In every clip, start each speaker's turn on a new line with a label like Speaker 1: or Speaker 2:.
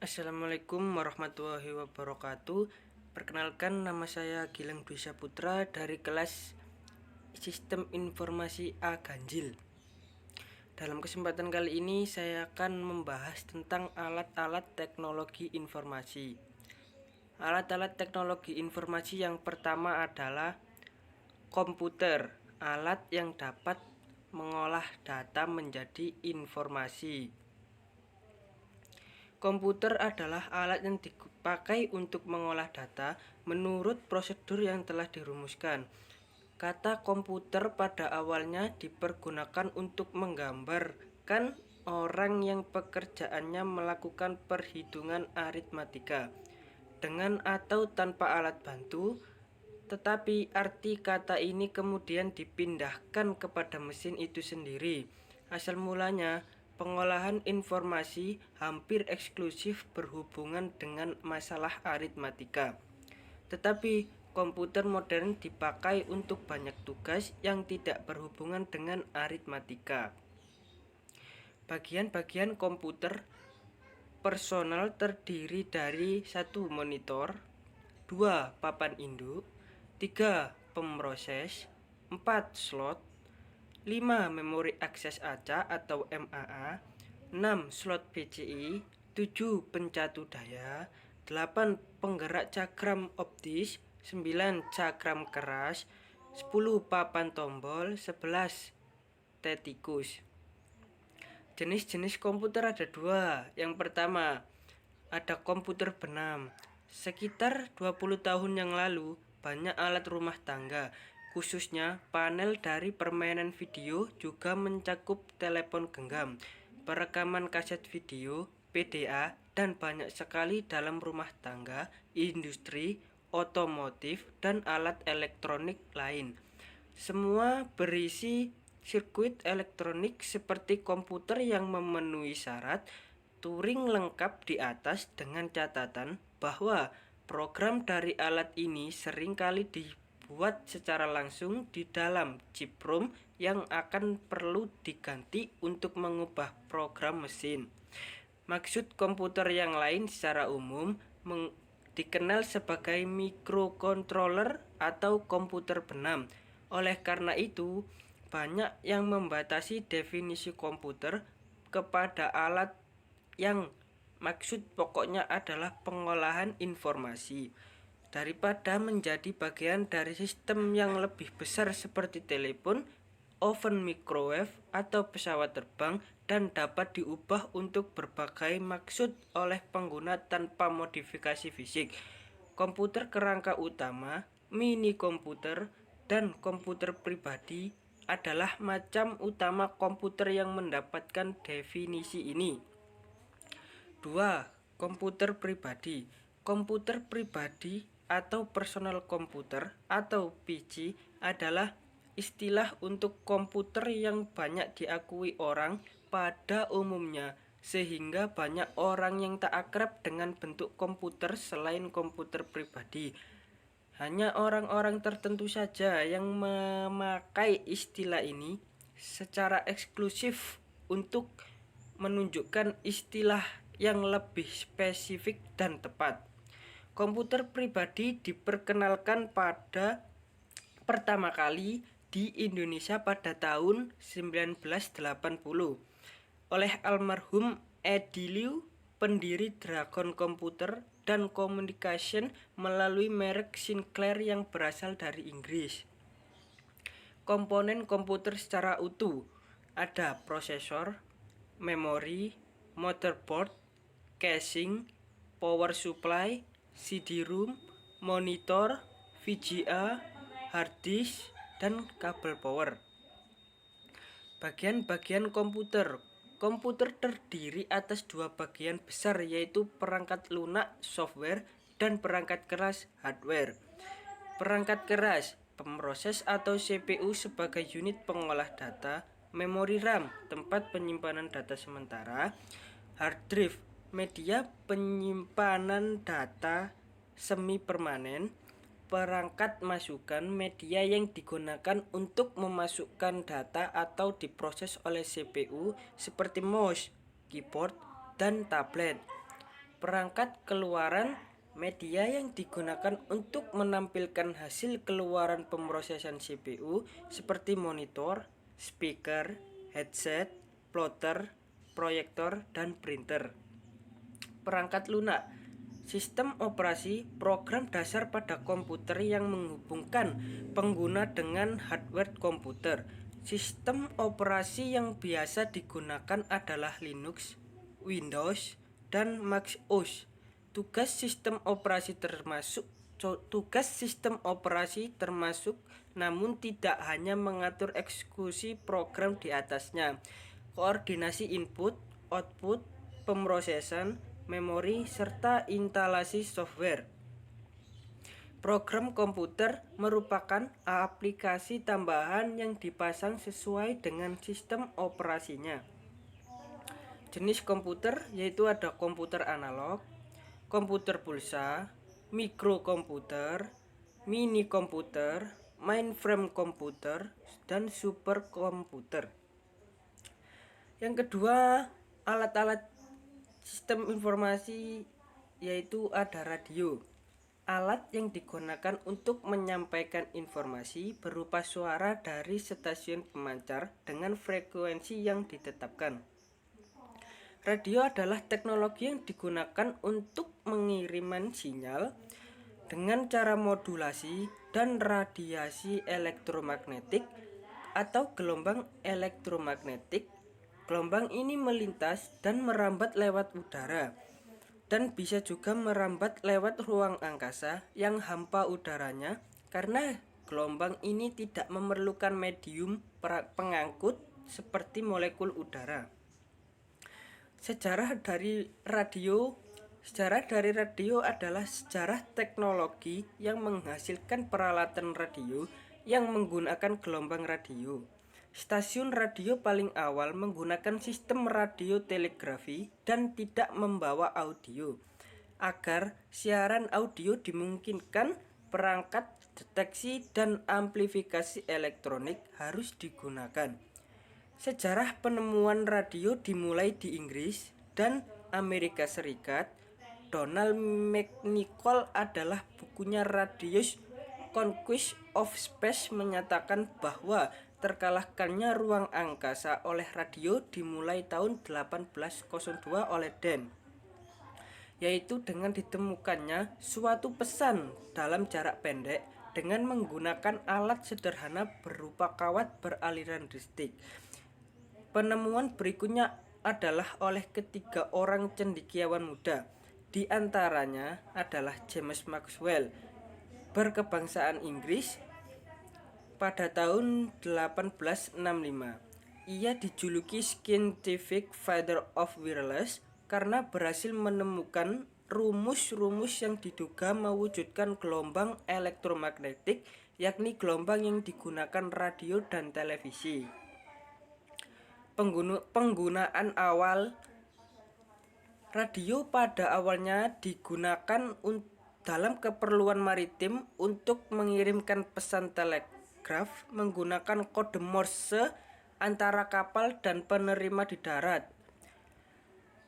Speaker 1: Assalamualaikum warahmatullahi wabarakatuh. Perkenalkan, nama saya Gilang Dwi Saputra dari kelas Sistem Informasi A Ganjil. Dalam kesempatan kali ini saya akan membahas tentang alat-alat teknologi informasi. Alat-alat teknologi informasi yang pertama adalah komputer, alat yang dapat mengolah data menjadi informasi. Komputer adalah alat yang dipakai untuk mengolah data menurut prosedur yang telah dirumuskan. Kata komputer pada awalnya dipergunakan untuk menggambarkan orang yang pekerjaannya melakukan perhitungan aritmatika dengan atau tanpa alat bantu, tetapi arti kata ini kemudian dipindahkan kepada mesin itu sendiri. Asal mulanya, pengolahan informasi hampir eksklusif berhubungan dengan masalah aritmatika. Tetapi komputer modern dipakai untuk banyak tugas yang tidak berhubungan dengan aritmatika. Bagian-bagian komputer personal terdiri dari 1 monitor, 2 papan induk, 3 pemroses, 4 slot, 5 memori akses acak atau MAA, 6 slot PCI, 7 pencatu daya, 8 penggerak cakram optis, 9 cakram keras, 10 papan tombol, 11 tetikus. Jenis-jenis komputer ada 2. Yang pertama, ada komputer benam. Sekitar 20 tahun yang lalu, banyak alat rumah tangga, khususnya panel dari permainan video, juga mencakup telepon genggam, perekaman kaset video, PDA, dan banyak sekali dalam rumah tangga, industri, otomotif, dan alat elektronik lain. Semua berisi sirkuit elektronik seperti komputer yang memenuhi syarat. Turing lengkap di atas dengan catatan bahwa program dari alat ini seringkali dibuat secara langsung di dalam chip ROM yang akan perlu diganti untuk mengubah program mesin. Maksud komputer yang lain secara umum dikenal sebagai microcontroller atau komputer benam. Oleh karena itu, banyak yang membatasi definisi komputer kepada alat yang maksud pokoknya adalah pengolahan informasi, daripada menjadi bagian dari sistem yang lebih besar seperti telepon, oven microwave, atau pesawat terbang, dan dapat diubah untuk berbagai maksud oleh pengguna tanpa modifikasi fisik. Komputer kerangka utama, mini komputer, dan komputer pribadi adalah macam utama komputer yang mendapatkan definisi ini. 2. Komputer pribadi. Komputer pribadi atau personal computer atau PC adalah istilah untuk komputer yang banyak diakui orang pada umumnya, sehingga banyak orang yang tak akrab dengan bentuk komputer selain komputer pribadi. Hanya orang-orang tertentu saja yang memakai istilah ini secara eksklusif untuk menunjukkan istilah yang lebih spesifik dan tepat. Komputer pribadi diperkenalkan pada pertama kali di Indonesia pada tahun 1980 oleh almarhum Eddie Liu, pendiri Dragon Computer dan Communication, melalui merek Sinclair yang berasal dari Inggris. Komponen komputer secara utuh ada prosesor, memori, motherboard, casing, power supply, CD-ROM, monitor, VGA, hard disk, dan kabel power. Bagian-bagian komputer. Komputer terdiri atas 2 bagian besar, yaitu perangkat lunak software dan perangkat keras hardware. Perangkat keras, pemroses atau CPU sebagai unit pengolah data, memori RAM, tempat penyimpanan data sementara, hard drive, media penyimpanan data semi permanen, perangkat masukan, media yang digunakan untuk memasukkan data atau diproses oleh CPU seperti mouse, keyboard, dan tablet. Perangkat keluaran media yang digunakan untuk menampilkan hasil keluaran pemrosesan CPU seperti monitor, speaker, headset, plotter, proyektor, dan printer. Perangkat lunak, sistem operasi program dasar pada komputer yang menghubungkan pengguna dengan hardware komputer. Sistem operasi yang biasa digunakan adalah Linux, Windows, dan Mac OS. Tugas sistem operasi termasuk namun tidak hanya mengatur eksekusi program di atasnya, koordinasi input, output, pemrosesan, memori, serta instalasi software. Program komputer merupakan aplikasi tambahan yang dipasang sesuai dengan sistem operasinya. Jenis komputer yaitu ada komputer analog, komputer pulsa, mikrokomputer, mini komputer, mainframe komputer, dan superkomputer. Yang kedua, alat-alat sistem informasi yaitu ada radio. Alat yang digunakan untuk menyampaikan informasi berupa suara dari stasiun pemancar dengan frekuensi yang ditetapkan. Radio adalah teknologi yang digunakan untuk mengiriman sinyal dengan cara modulasi dan radiasi elektromagnetik atau gelombang elektromagnetik. Gelombang ini melintas dan merambat lewat udara dan bisa juga merambat lewat ruang angkasa yang hampa udaranya karena gelombang ini tidak memerlukan medium pengangkut seperti molekul udara. Sejarah dari radio adalah sejarah teknologi yang menghasilkan peralatan radio yang menggunakan gelombang radio. Stasiun radio paling awal menggunakan sistem radio telegrafi dan tidak membawa audio. Agar siaran audio dimungkinkan, perangkat deteksi dan amplifikasi elektronik harus digunakan. Sejarah penemuan radio dimulai di Inggris dan Amerika Serikat. Donald McNichol adalah bukunya Radio's Conquest of Space menyatakan bahwa terkalahkannya ruang angkasa oleh radio dimulai tahun 1802 oleh Dan, yaitu dengan ditemukannya suatu pesan dalam jarak pendek dengan menggunakan alat sederhana berupa kawat beraliran listrik. Penemuan berikutnya adalah oleh ketiga orang cendekiawan muda. Di antaranya adalah James Maxwell, berkebangsaan Inggris pada tahun 1865. Ia dijuluki Scientific Father of Wireless karena berhasil menemukan rumus-rumus yang diduga mewujudkan gelombang elektromagnetik, yakni gelombang yang digunakan radio dan televisi. Penggunaan awal radio pada awalnya digunakan dalam keperluan maritim untuk mengirimkan pesan telegraf menggunakan kode Morse antara kapal dan penerima di darat.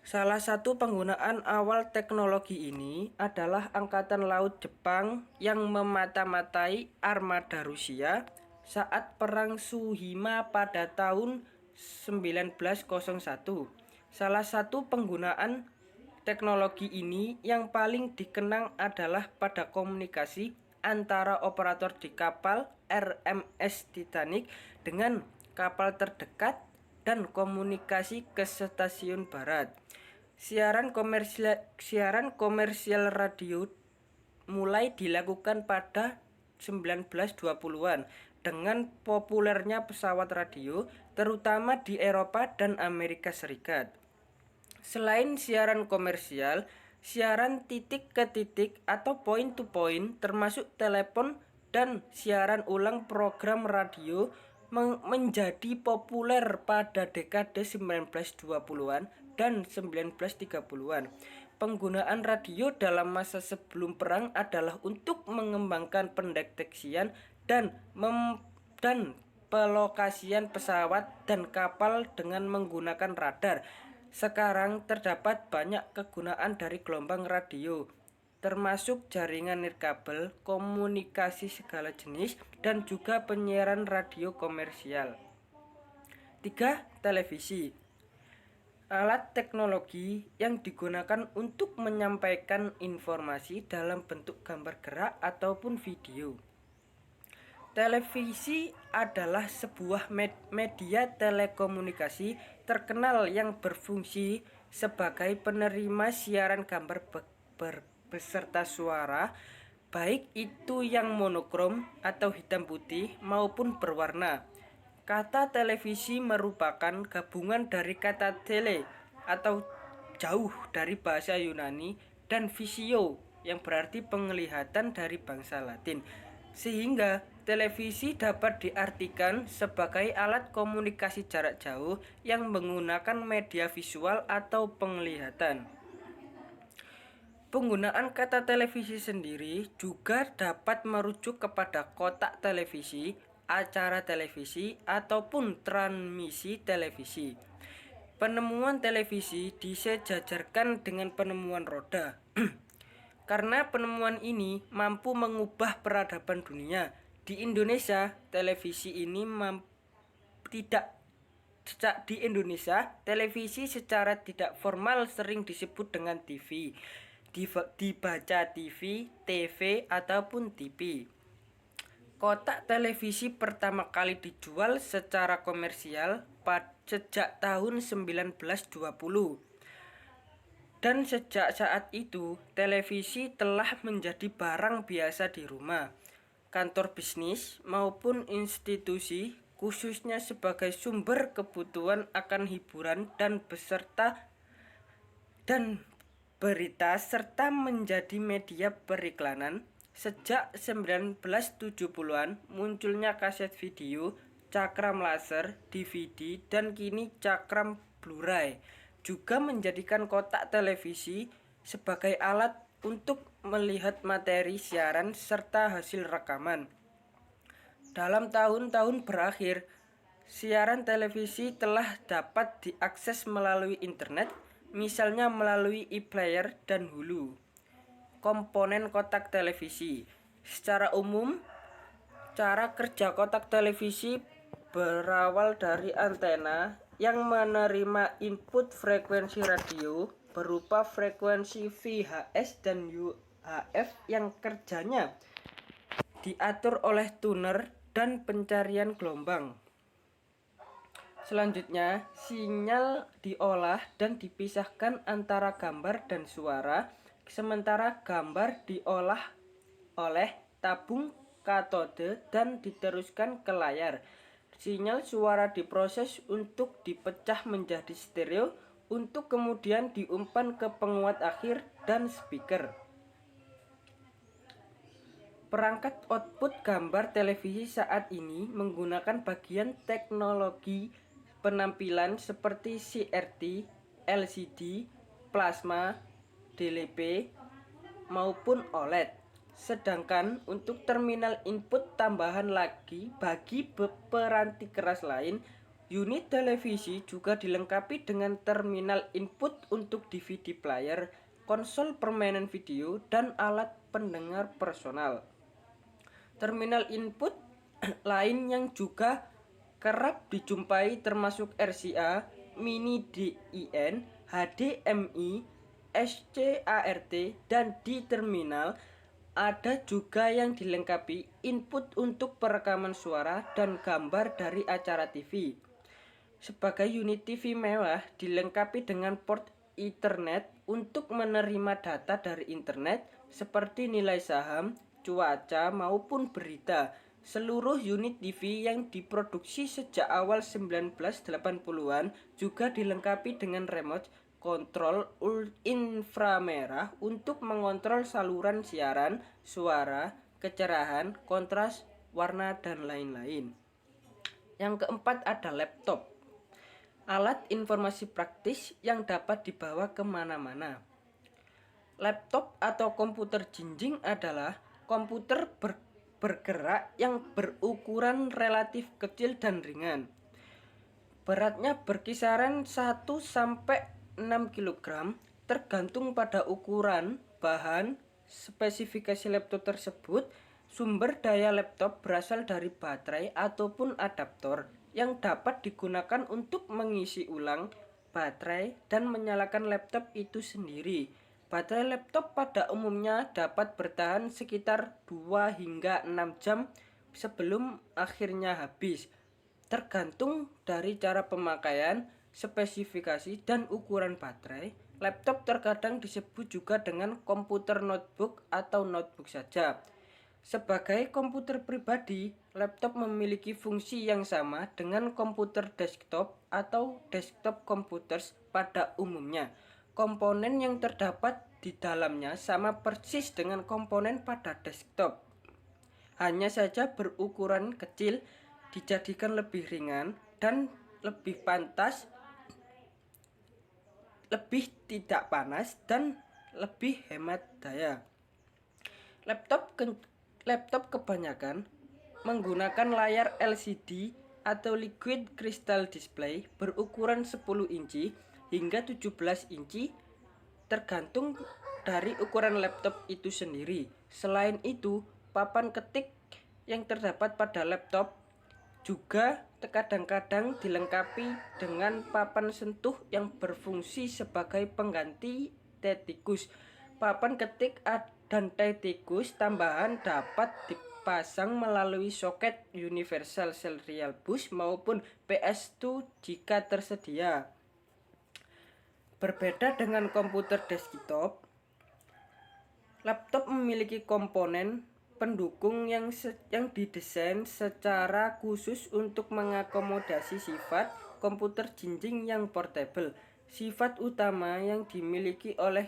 Speaker 1: Salah satu penggunaan awal teknologi ini adalah Angkatan Laut Jepang yang memata-matai armada Rusia saat Perang Tsushima pada tahun 1901. Salah satu penggunaan teknologi ini yang paling dikenang adalah pada komunikasi antara operator di kapal RMS Titanic dengan kapal terdekat dan komunikasi ke stasiun barat. Siaran komersial radio mulai dilakukan pada 1920-an dengan populernya pesawat radio, terutama di Eropa dan Amerika Serikat. Selain siaran komersial, siaran titik ke titik atau point to point termasuk telepon dan siaran ulang program radio menjadi populer pada dekade 1920-an dan 1930-an. Penggunaan radio dalam masa sebelum perang adalah untuk mengembangkan pendeteksian dan pelokasian pesawat dan kapal dengan menggunakan radar. Sekarang terdapat banyak kegunaan dari gelombang radio, termasuk jaringan nirkabel, komunikasi segala jenis, dan juga penyiaran radio komersial. 3. Televisi. Alat teknologi yang digunakan untuk menyampaikan informasi dalam bentuk gambar gerak ataupun video. Televisi adalah sebuah media telekomunikasi terkenal yang berfungsi sebagai penerima siaran gambar beserta suara, baik itu yang monokrom atau hitam putih maupun berwarna. Kata televisi merupakan gabungan dari kata tele atau jauh dari bahasa Yunani dan visio yang berarti penglihatan dari bangsa Latin, sehingga televisi dapat diartikan sebagai alat komunikasi jarak jauh yang menggunakan media visual atau penglihatan. Penggunaan kata televisi sendiri juga dapat merujuk kepada kotak televisi, acara televisi, ataupun transmisi televisi. Penemuan televisi disejajarkan dengan penemuan roda. Karena penemuan ini mampu mengubah peradaban dunia. Di Indonesia, televisi secara tidak formal sering disebut dengan TV. Dibaca TV, TV, ataupun TV. Kotak televisi pertama kali dijual secara komersial sejak tahun 1920. Dan sejak saat itu, televisi telah menjadi barang biasa di rumah, kantor bisnis, maupun institusi, khususnya sebagai sumber kebutuhan akan hiburan dan berita serta menjadi media periklanan. Sejak 1970-an munculnya kaset video, cakram laser, DVD, dan kini cakram Blu-ray juga menjadikan kotak televisi sebagai alat untuk melihat materi siaran serta hasil rekaman. Dalam tahun-tahun berakhir, siaran televisi telah dapat diakses melalui internet, misalnya melalui e-player dan Hulu. Komponen kotak televisi. Secara umum, cara kerja kotak televisi berawal dari antena yang menerima input frekuensi radio berupa frekuensi VHS dan UHF yang kerjanya diatur oleh tuner dan pencarian gelombang. Selanjutnya, sinyal diolah dan dipisahkan antara gambar dan suara, sementara gambar diolah oleh tabung katode dan diteruskan ke layar. Sinyal suara diproses untuk dipecah menjadi stereo untuk kemudian diumpan ke penguat akhir dan speaker. Perangkat output gambar televisi saat ini menggunakan bagian teknologi penampilan seperti CRT, LCD, plasma, DLP, maupun OLED. Sedangkan untuk terminal input tambahan lagi bagi peranti keras lain, unit televisi juga dilengkapi dengan terminal input untuk DVD player, konsol permainan video, dan alat pendengar personal. Terminal input lain yang juga kerap dijumpai termasuk RCA, Mini DIN, HDMI, SCART, dan di terminal ada juga yang dilengkapi input untuk perekaman suara dan gambar dari acara TV. Sebagai unit TV mewah dilengkapi dengan port Ethernet untuk menerima data dari internet seperti nilai saham, cuaca, maupun berita. Seluruh unit TV yang diproduksi sejak awal 1980-an juga dilengkapi dengan remote kontrol inframerah untuk mengontrol saluran siaran, suara, kecerahan, kontras, warna, dan lain-lain. Yang keempat ada laptop. Alat informasi praktis yang dapat dibawa kemana-mana. Laptop atau komputer jinjing adalah komputer bergerak yang berukuran relatif kecil dan ringan. Beratnya berkisaran 1 sampai 6 kg, tergantung pada ukuran, bahan, spesifikasi laptop tersebut. Sumber daya laptop berasal dari baterai ataupun adaptor yang dapat digunakan untuk mengisi ulang baterai dan menyalakan laptop itu sendiri. Baterai laptop pada umumnya dapat bertahan sekitar 2 hingga 6 jam sebelum akhirnya habis. Tergantung dari cara pemakaian, spesifikasi, dan ukuran baterai, laptop terkadang disebut juga dengan komputer notebook atau notebook saja. Sebagai komputer pribadi, laptop memiliki fungsi yang sama dengan komputer desktop atau desktop computers pada umumnya. Komponen yang terdapat di dalamnya sama persis dengan komponen pada desktop. Hanya saja berukuran kecil, dijadikan lebih ringan dan lebih pantas, lebih tidak panas, dan lebih hemat daya. Laptop kebanyakan menggunakan layar LCD atau Liquid Crystal Display berukuran 10 inci hingga 17 inci tergantung dari ukuran laptop itu sendiri. Selain itu, papan ketik yang terdapat pada laptop juga kadang-kadang dilengkapi dengan papan sentuh yang berfungsi sebagai pengganti tetikus. Papan ketik dan tetikus tambahan dapat dipasang melalui soket Universal Serial Bus maupun PS2 jika tersedia. Berbeda dengan komputer desktop, laptop memiliki komponen pendukung yang didesain secara khusus untuk mengakomodasi sifat komputer jinjing yang portable. Sifat utama yang dimiliki oleh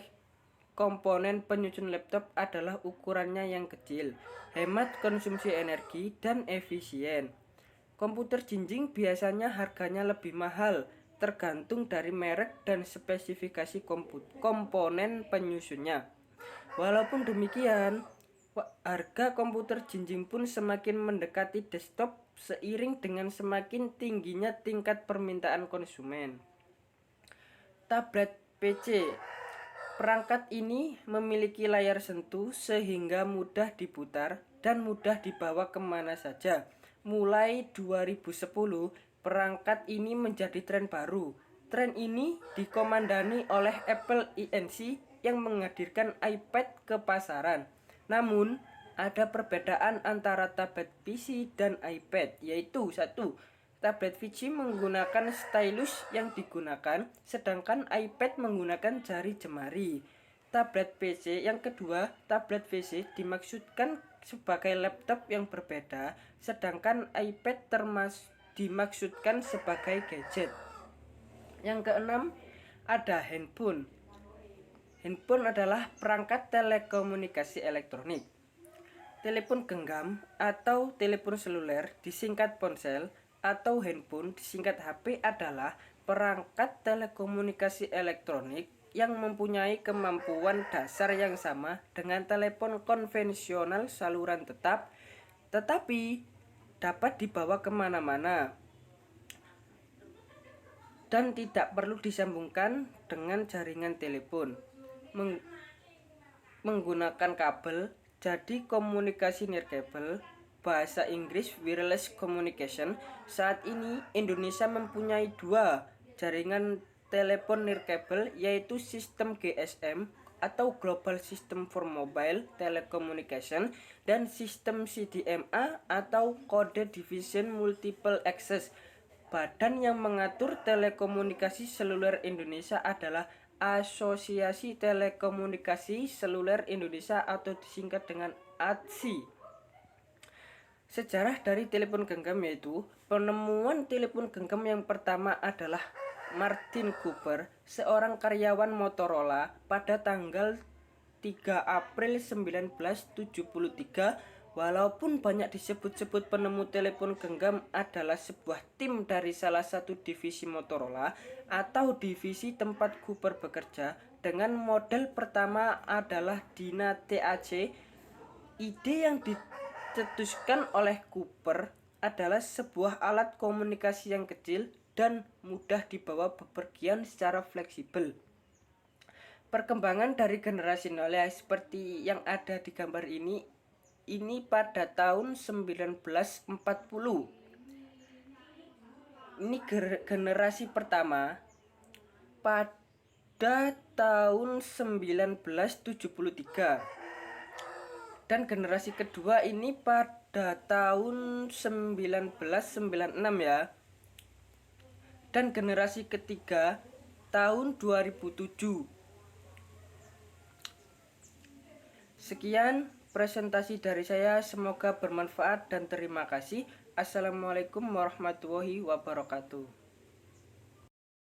Speaker 1: komponen penyusun laptop adalah ukurannya yang kecil, hemat konsumsi energi, dan efisien. Komputer jinjing biasanya harganya lebih mahal, tergantung dari merek dan spesifikasi komponen penyusunnya. Walaupun demikian, harga komputer jinjing pun semakin mendekati desktop seiring dengan semakin tingginya tingkat permintaan konsumen. Tablet PC. Perangkat ini memiliki layar sentuh sehingga mudah diputar dan mudah dibawa kemana saja. Mulai 2010, perangkat ini menjadi tren baru. Tren ini dikomandani oleh Apple Inc. yang menghadirkan iPad ke pasaran. Namun, ada perbedaan antara tablet PC dan iPad, yaitu 1. Tablet PC menggunakan stylus yang digunakan, sedangkan iPad menggunakan jari jemari. Tablet PC yang kedua, tablet PC dimaksudkan sebagai laptop yang berbeda, sedangkan iPad dimaksudkan sebagai gadget. Yang keenam, ada handphone. Handphone adalah perangkat telekomunikasi elektronik. Telepon genggam atau telepon seluler disingkat ponsel atau handphone disingkat HP adalah perangkat telekomunikasi elektronik yang mempunyai kemampuan dasar yang sama dengan telepon konvensional saluran tetap, tetapi dapat dibawa kemana-mana dan tidak perlu disambungkan dengan jaringan telepon menggunakan kabel. Jadi komunikasi nirkabel, bahasa Inggris wireless communication. Saat ini Indonesia mempunyai 2 jaringan telepon nirkabel, yaitu sistem GSM atau Global System for Mobile Telecommunication dan sistem CDMA atau Code Division Multiple Access. Badan yang mengatur telekomunikasi seluler Indonesia adalah Asosiasi Telekomunikasi Seluler Indonesia atau disingkat dengan ATSI. Sejarah dari telepon genggam yaitu penemuan telepon genggam yang pertama adalah Martin Cooper, seorang karyawan Motorola pada tanggal 3 April 1973. Walaupun banyak disebut-sebut penemu telepon genggam adalah sebuah tim dari salah satu divisi Motorola atau divisi tempat Cooper bekerja, dengan model pertama adalah Dyna TAC. Ide yang dicetuskan oleh Cooper adalah sebuah alat komunikasi yang kecil dan mudah dibawa bepergian secara fleksibel. Perkembangan dari generasi nol ya, seperti yang ada di gambar ini pada tahun 1940. Ini generasi pertama pada tahun 1973. Dan generasi kedua ini pada tahun 1996 ya. Dan generasi ketiga tahun 2007. Sekian presentasi dari saya, semoga bermanfaat dan terima kasih. Assalamualaikum warahmatullahi wabarakatuh.